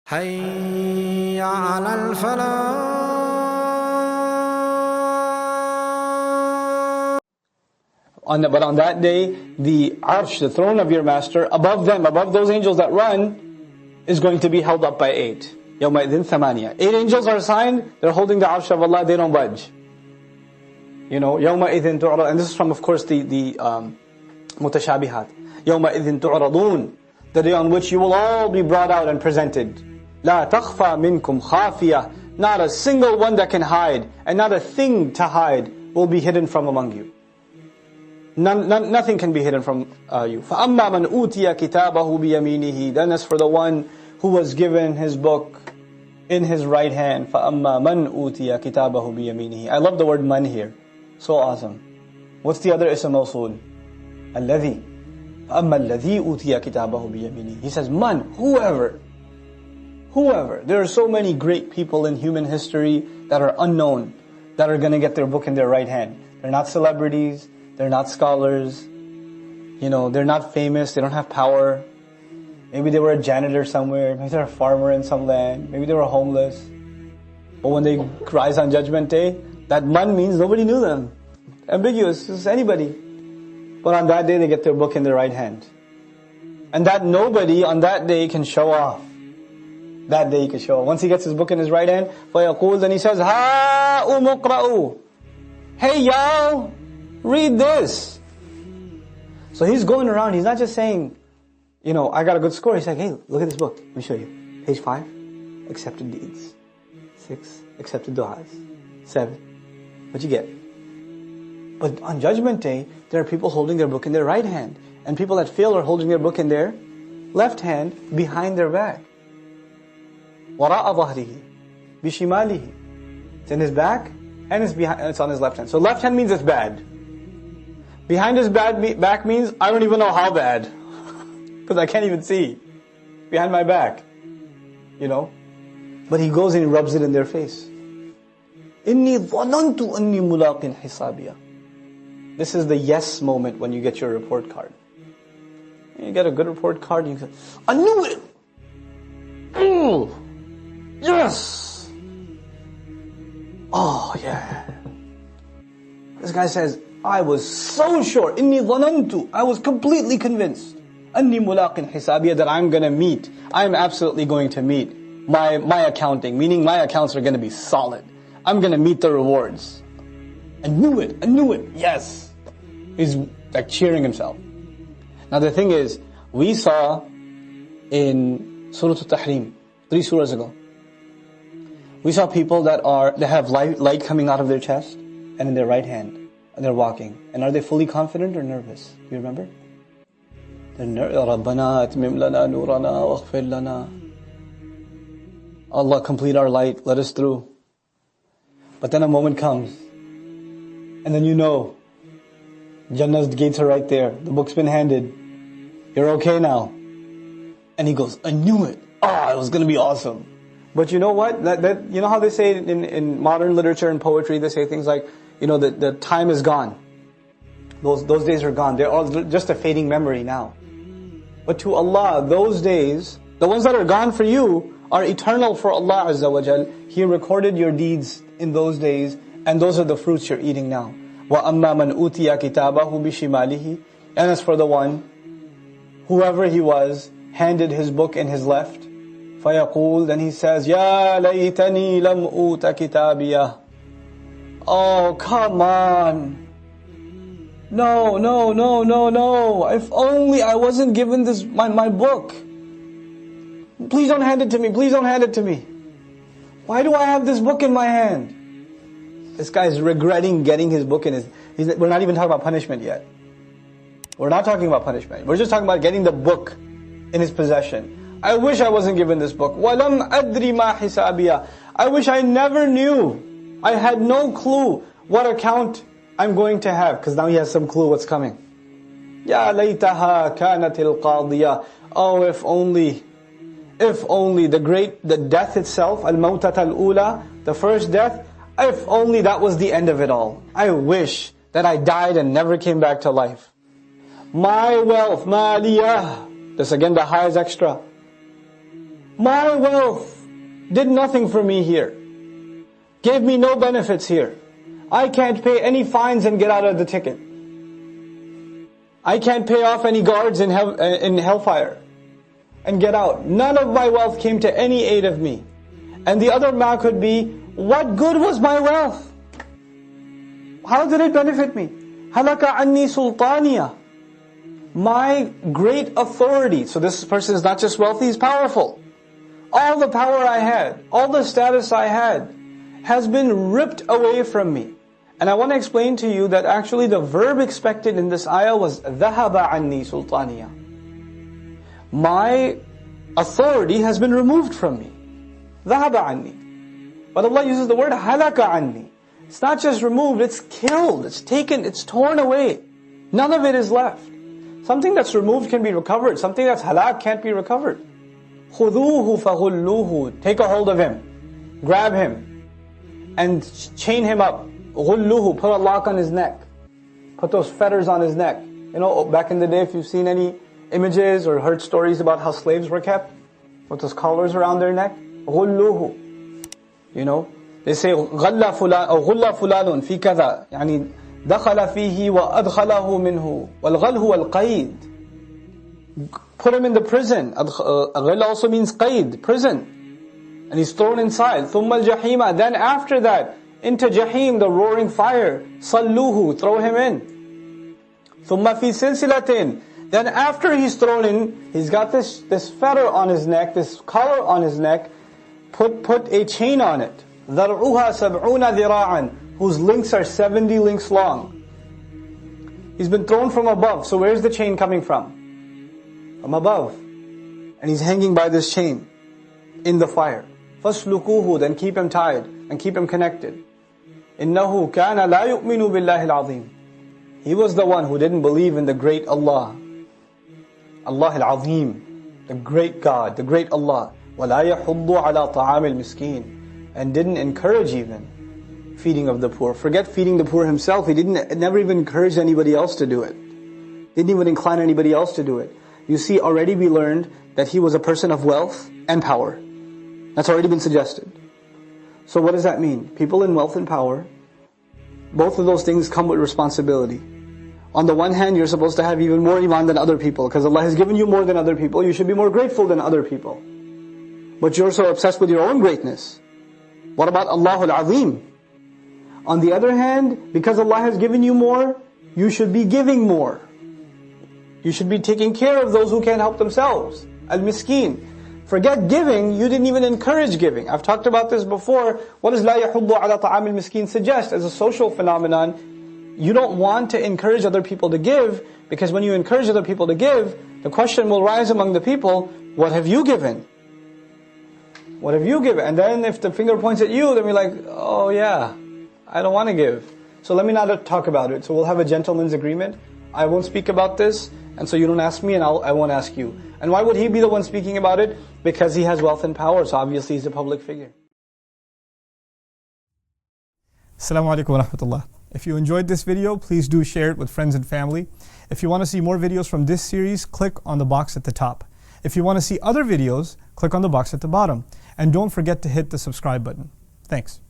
حي على الفلاح. But on that day, the arsh, the throne of your master, above them, above those angels that run, is going to be held up by 8. يَوْمَئِذٍ ثَمَانِيَةٍ 8 angels are assigned, they're holding the arsh of Allah, they don't budge. يَوْمَئِذٍ تُعْرَضُونَ. And this is from, of course, the mutashabihat. يَوْمَئِذٍ تُعْرَضُونَ. The day on which you will all be brought out and presented. لَا تَخْفَى مِنْكُمْ خَافِيَةٍ. Not a single one that can hide, and not a thing to hide will be hidden from among you. Nothing can be hidden from you. فَأَمَّا مَنْ أُوتِيَ كِتَابَهُ بِيَمِينِهِ. Then as for the one who was given his book in his right hand, فَأَمَّا مَنْ أُوتِيَ كِتَابَهُ بِيَمِينِهِ. I love the word man here. So awesome. What's the other ism mawsool? الَّذِي. فَأَمَّا الَّذِي أُوتِيَ كِتَابَهُ بِيَمِينِهِ. He says, man, whoever. There are so many great people in human history that are unknown, that are going to get their book in their right hand. They're not celebrities. They're not scholars, they're not famous, they don't have power. Maybe they were a janitor somewhere, maybe they're a farmer in some land, maybe they were homeless. But when they rise on Judgment Day, that man means nobody knew them. Ambiguous, just anybody. But on that day they get their book in their right hand. And that nobody on that day can show off. That day he can show off. Once he gets his book in his right hand, فَيَقُولُ, then he says, هَاؤُمُ اقْرَءُوا. Hey y'all! Read this. So he's going around, he's not just saying, I got a good score. He's like, hey, look at this book. Let me show you. Page 5, accepted deeds. 6, accepted du'as. 7, what'd you get? But on Judgment Day, there are people holding their book in their right hand. And people that fail are holding their book in their left hand, behind their back. وَرَاءَ ظَهْرِهِ بِشِمَالِهِ. It's in his back, and it's on his left hand. So left hand means it's bad. Behind his back means, I don't even know how bad. Because I can't even see. Behind my back. But he goes and he rubs it in their face. إِنِّي ظَنَنْتُ أَنِّي مُلَاقٍ حِسَابِيَهْ. This is the yes moment when you get your report card. You get a good report card, and you say, I knew it! Oh, yes! Oh, yeah. This guy says, I was so sure, إِنِّي ظَنَنْتُ, I was completely convinced, أَنِّي مُلَاقٍ حِسَابِيَهْ, that I'm absolutely going to meet my accounting, meaning my accounts are going to be solid. I'm going to meet the rewards. I knew it, yes. He's like cheering himself. Now the thing is, we saw in Surah Al-Tahrim, 3 surahs ago, we saw people that have light coming out of their chest and in their right hand. And they're walking. And are they fully confident or nervous? Do you remember? They're رَبَّنَا أَتْمِمْ لَنَا نُورَنَا وَاغْفِرْ لَنَا. Allah, complete our light, let us through. But then a moment comes. And then Jannah's gates are right there. The book's been handed. You're okay now. And he goes, I knew it. It was going to be awesome. But you know what? You know how they say in modern literature and poetry, they say things like, the time is gone. Those days are gone. They're all just a fading memory now. But to Allah, those days, the ones that are gone for you, are eternal for Allah Azza wa Jal. He recorded your deeds in those days, and those are the fruits you're eating now. وَأَمَّا مَنْ أُوتِيَ كِتَابَهُ بِشِمَالِهِ. And as for the one, whoever he was, handed his book in his left, فَيَقُولُ, then he says, يَا لَيْتَنِي لَمْ أُوتَ كِتَابِيَهْ. Oh, come on. No. If only I wasn't given my book. Please don't hand it to me. Why do I have this book in my hand? This guy's regretting getting his book in his... We're not even talking about punishment yet. We're not talking about punishment. We're just talking about getting the book in his possession. I wish I wasn't given this book. وَلَمْ أَدْرِ مَا حِسَابِيَهْ. I wish I never knew. I had no clue what account I'm going to have. Because now he has some clue what's coming. يَا لَيْتَهَا كَانَتِ الْقَاضِيَةِ. Oh, if only the death itself, al-mawtat al-ula, the first death, if only that was the end of it all. I wish that I died and never came back to life. My wealth, maliyah. This again, the ha is extra. My wealth did nothing for me here. Gave me no benefits here. I can't pay any fines and get out of the ticket. I can't pay off any guards in hellfire and get out. None of my wealth came to any aid of me. And the other ma could be, what good was my wealth? How did it benefit me? Halaka anni sultaniya. My great authority. So this person is not just wealthy, he's powerful. All the power I had, all the status I had, has been ripped away from me. And I want to explain to you that actually the verb expected in this ayah was ذَهَبَ عَنِّي سُلْطَانِيَا. My authority has been removed from me. ذَهَبَ عَنِّي. But Allah uses the word هَلَكَ عَنِّي. It's not just removed, it's killed, it's taken, it's torn away. None of it is left. Something that's removed can be recovered. Something that's halak can't be recovered. خُذُوهُ فَغُلُّوهُ. Take a hold of him. Grab him. And chain him up. غُلُّوهُ. Put a lock on his neck. Put those fetters on his neck. You know, back in the day, if you've seen any images or heard stories about how slaves were kept, with those collars around their neck, غُلُّوهُ. You know, they say غَلَّ فُلَانٌ أو غُلَّ فُلَانٌ فِي كَذَا. يعني دخل فيه وأدخله منه. والغل هو القيد. Put him in the prison. غل also means qaid, prison. And he's thrown inside. ثُمَّ الْجَحِيمَ. Then after that, into Jahim, the roaring fire. صَلُّوهُ. Throw him in. ثُمَّ فِي سِلْسِلَةٍ. Then after he's thrown in, he's got this fetter on his neck, this collar on his neck. Put a chain on it. ذَرْعُهَا سَبْعُونَ ذِرَاعًا. Whose links are 70 links long. He's been thrown from above. So where's the chain coming from? From above. And he's hanging by this chain in the fire. فَاسْلُكُوهُ. Then keep him tied and keep him connected. إِنَّهُ كَانَ لَا يُؤْمِنُ بِاللَّهِ الْعَظِيمِ. He was the one who didn't believe in the great Allah. Allah al-Azim, the great God, the great Allah. وَلَا يَحُضُّ عَلَى طَعَامِ الْمِسْكِينِ. And didn't encourage even feeding of the poor. Forget feeding the poor himself. He never even encouraged anybody else to do it. Didn't even incline anybody else to do it. You see, already we learned that he was a person of wealth and power. That's already been suggested. So what does that mean? People in wealth and power, both of those things come with responsibility. On the one hand, you're supposed to have even more iman than other people, because Allah has given you more than other people. You should be more grateful than other people. But you're so obsessed with your own greatness. What about Allahul Azim? On the other hand, because Allah has given you more, you should be giving more. You should be taking care of those who can't help themselves. Al-Miskeen. Forget giving, you didn't even encourage giving. I've talked about this before. What does لَا يَحُضُّ عَلَى طَعَامِ الْمِسْكِينِ suggest? As a social phenomenon, you don't want to encourage other people to give, because when you encourage other people to give, the question will rise among the people, what have you given? What have you given? And then if the finger points at you, then we're like, oh yeah, I don't want to give. So let me not talk about it. So we'll have a gentleman's agreement. I won't speak about this, and so you don't ask me, and I won't ask you. And why would he be the one speaking about it? Because he has wealth and power, so obviously he's a public figure. Assalamu alaikum wa rahmatullah. If you enjoyed this video, please do share it with friends and family. If you want to see more videos from this series, click on the box at the top. If you want to see other videos, click on the box at the bottom. And don't forget to hit the subscribe button. Thanks.